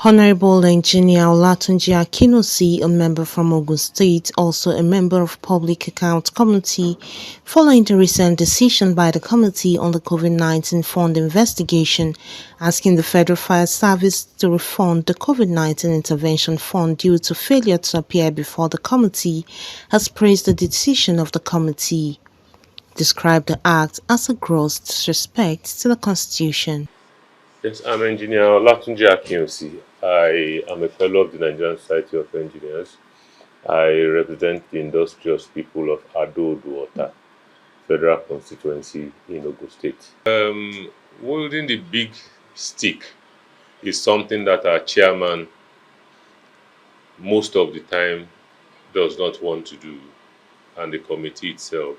Honorable Engineer Olatunji Akinosi, a member from Ogun State, also a member of Public Accounts Committee, following the recent decision by the Committee on the COVID-19 Fund investigation, asking the Federal Fire Service to refund the COVID-19 Intervention Fund due to failure to appear before the committee, has praised the decision of the committee, described the act as a gross disrespect to the Constitution. Yes, I'm Engineer Olatunji Akinosi. I am a fellow of the Nigerian Society of Engineers. I represent the industrious people of Ado-Oduota Federal Constituency in Ogun State. Wielding the big stick is something that our chairman most of the time does not want to do, and the committee itself.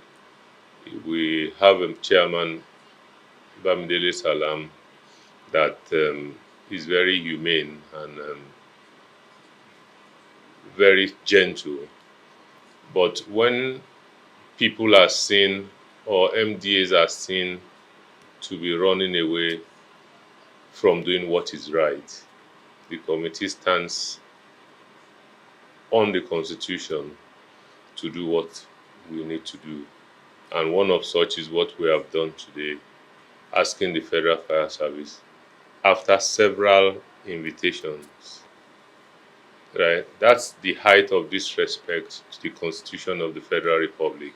We have a chairman, Bamidele Salam, that is very humane and very gentle. But when people are seen or MDAs are seen to be running away from doing what is right, the committee stands on the Constitution to do what we need to do. And one of such is what we have done today, asking the Federal Fire Service, after several invitations, right? That's the height of disrespect to the Constitution of the Federal Republic.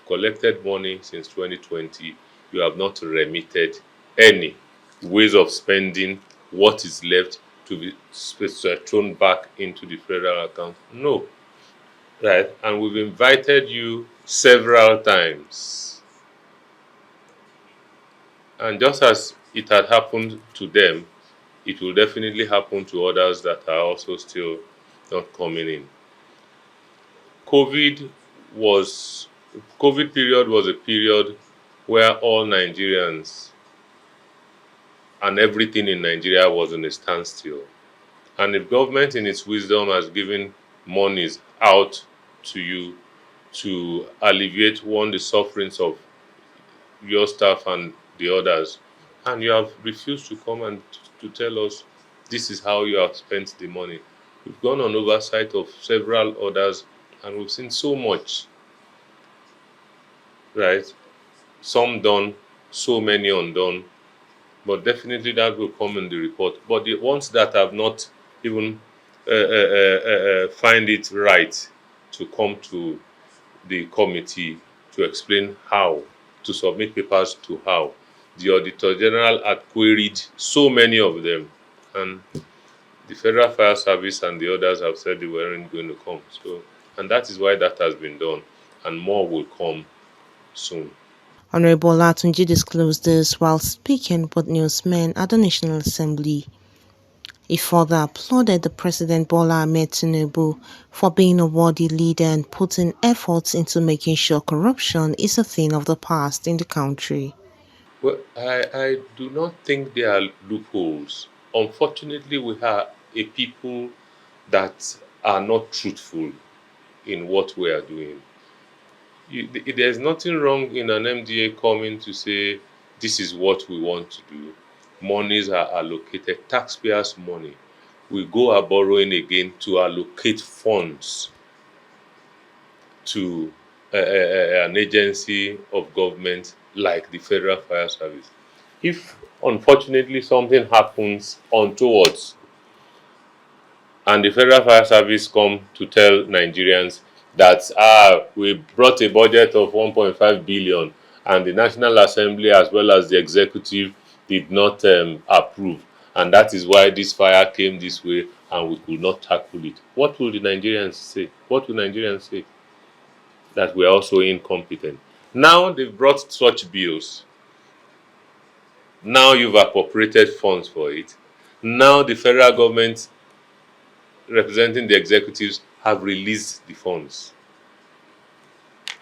Collected money since 2020, you have not remitted any ways of spending what is left to be thrown back into the federal account. No, right? And we've invited you several times. And just as it had happened to them, it will definitely happen to others that are also still not coming in. COVID was COVID period was a period where all Nigerians and everything in Nigeria was in a standstill. And if government in its wisdom has given monies out to you to alleviate one the sufferings of your staff and the others, and you have refused to come and to tell us this is how you have spent the money. We've gone on oversight of several others and we've seen so much, right? Some done, so many undone, but definitely that will come in the report. But the ones that have not even find it right to come to the committee to explain how, to submit papers to how, the Auditor General had queried so many of them, and the Federal Fire Service and the others have said they weren't going to come. So, and that is why that has been done, and more will come soon. Honorable Olatunji disclosed this while speaking with newsmen at the National Assembly. He further applauded the President Bola Tinubu for being a worthy leader and putting efforts into making sure corruption is a thing of the past in the country. Well, I do not think there are loopholes. Unfortunately, we have a people that are not truthful in what we are doing. There's nothing wrong in an MDA coming to say, this is what we want to do. Monies are allocated, taxpayers' money. We go are borrowing again to allocate funds to an agency of government like the Federal Fire Service. If unfortunately something happens untowards and the Federal Fire Service come to tell Nigerians that we brought a budget of 1.5 billion and the National Assembly as well as the executive did not approve, and that is why this fire came this way and we could not tackle it. What will the Nigerians say? What will Nigerians say? That we are also incompetent. Now they've brought such bills. Now you've appropriated funds for it. Now the federal government representing the executives have released the funds.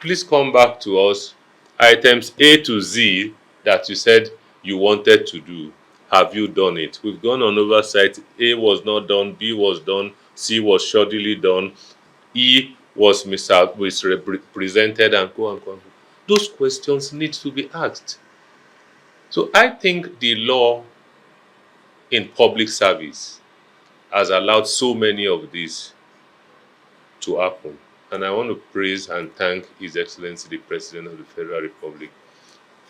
Please come back to us. Items A to Z that you said you wanted to do, have you done it? We've gone on oversight. A was not done, B was done, C was shoddily done, E was misrepresented, and go and go. Those questions need to be asked. So I think the law in public service has allowed so many of these to happen. And I want to praise and thank His Excellency the President of the Federal Republic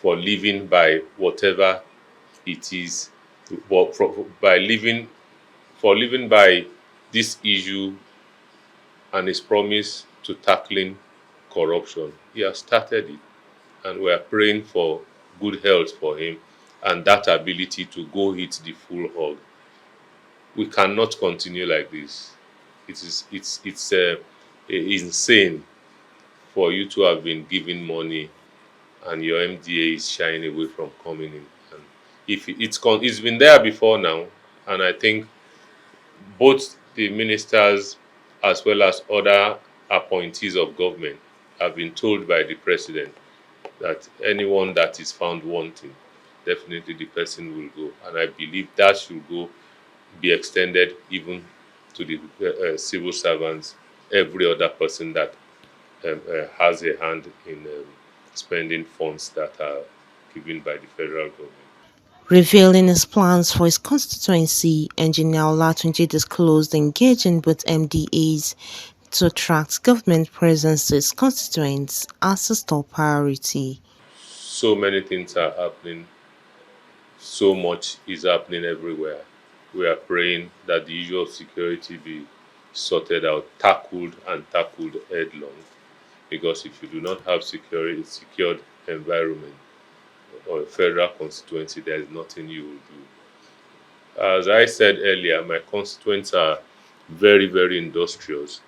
for living by whatever it is, by living for living by this issue and his promise to tackling corruption. He has started it, and we are praying for good health for him and that ability to go hit the full hog. We cannot continue like this. It's insane for you to have been given money and your MDA is shying away from coming in. And if it's been there before now, and I think both the ministers as well as other appointees of government have been told by the president that anyone that is found wanting, definitely the person will go. And I believe that should go be extended even to the civil servants, every other person that has a hand in spending funds that are given by the federal government. Revealing his plans for his constituency, Engineer Olatunji disclosed engaging with MDAs to attract government presence to his constituents as a top priority. So many things are happening. So much is happening everywhere. We are praying that the issue of security be sorted out, tackled headlong. Because if you do not have secured environment or a federal constituency, there is nothing you will do. As I said earlier, my constituents are very, very industrious.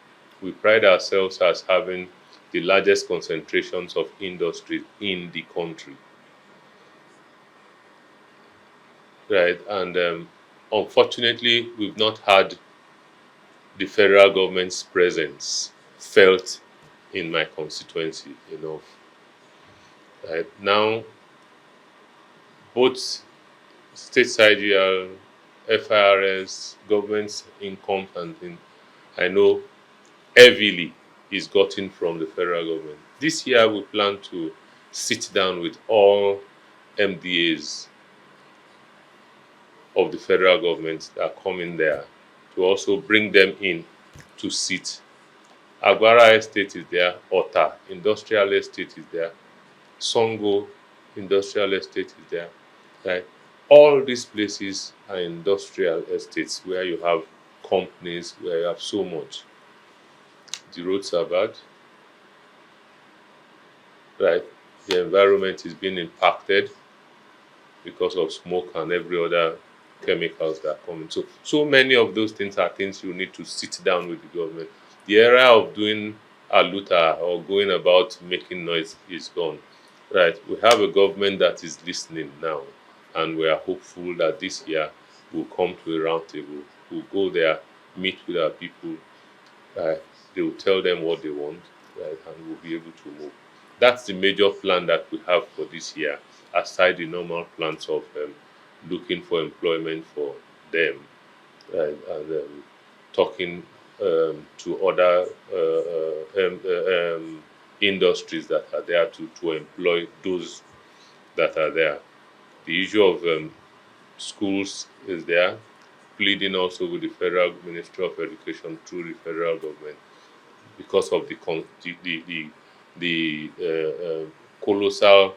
We pride ourselves as having the largest concentrations of industry in the country, right? And unfortunately, we've not had the federal government's presence felt in my constituency enough. Right now, both stateside UL, FIRS, government's income and thing, I know heavily is gotten from the federal government. This year, we plan to sit down with all MDAs of the federal government that are coming there to also bring them in to sit. Agbara Estate is there, Ota Industrial Estate is there, Songo Industrial Estate is there. Right? All these places are industrial estates where you have companies, where you have so much. The roads are bad, right? The environment is being impacted because of smoke and every other chemicals that are coming. So many of those things are things you need to sit down with the government. The era of doing aluta or going about making noise is gone. Right. We have a government that is listening now, and we are hopeful that this year we'll come to a round table. We'll go there, meet with our people, right? They will tell them what they want, right? And we'll be able to move. That's the major plan that we have for this year, aside the normal plans of looking for employment for them, right? And talking to other industries that are there to employ those that are there. The issue of schools is there, pleading also with the Federal Ministry of Education through the federal government because of the colossal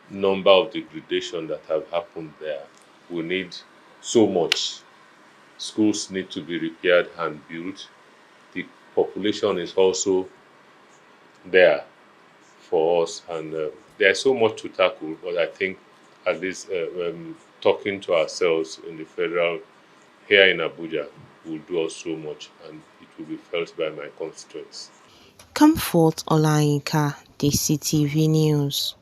number of degradation that have happened there. We need so much. Schools need to be repaired and built. The population is also there for us, and there's so much to tackle. But I think at least talking to ourselves in the federal here in Abuja will do us so much, and it will be felt by my constituents. Comfort Olayinka, DCTV News.